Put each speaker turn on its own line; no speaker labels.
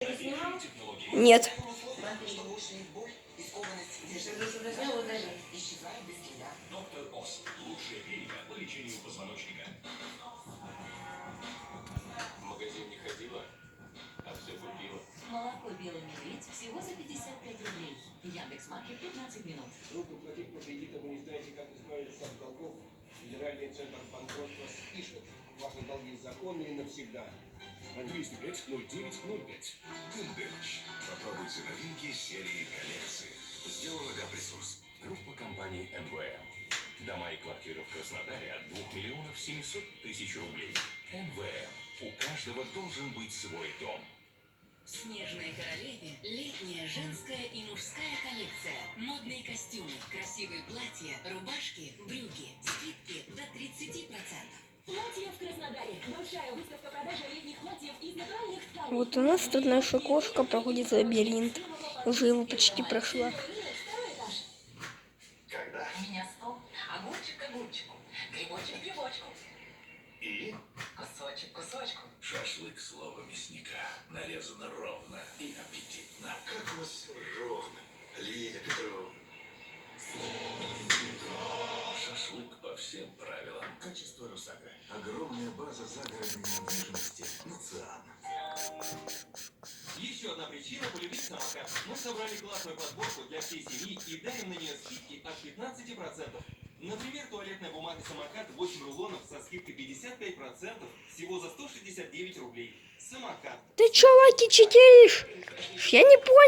Нет.
Доктор Ос. Лучшая клиника по лечению позвоночника. В магазин не ходила, а все купила.
Молоко «Белый медведь» всего за 55 рублей. Яндекс.Маркет 15 минут.
Трудно платить по кредитам, вы не знаете, как избавиться от долгов. Федеральный центр банкротства спишет. Ваши долги законные навсегда.
205-09-05. Тендерч. Попробуйте новинки серии коллекции. Сделано Габрисус. Группа компаний НВМ. Дома и квартиры в Краснодаре от 2 миллионов 700 тысяч рублей. НВМ. У каждого должен быть свой дом.
В «Снежной королеве» летняя женская и мужская коллекция. Модные костюмы, красивые платья, рубашки, брюки. Скидки до 30%.
Платья в Краснодаре. Большая выставка продажи летних платьев из натуральных тканей.
Вот у нас тут наша кошка проходит лабиринт. Уже его почти прошла.
Второй этаж.
Когда? Меня стол. Огурчик огурчику. Грибочек грибочку.
И
Кусочек кусочку.
шашлык слова мясника. Нарезано ровно и аппетитно. Как у вас ровно, Лилия Петровна? Шашлык по всем правилам. Качество Русага. Огромная база загородной недвижимости. Нициан.
Еще одна причина полюбить самокат. Мы собрали классную подборку для всей семьи и дарим на нее скидки от 15%. Например, туалетная бумага самокат 8 рулонов со скидкой 55% всего за 169 рублей. Самокат.
Ты чё, лайки читеришь? Я не понял.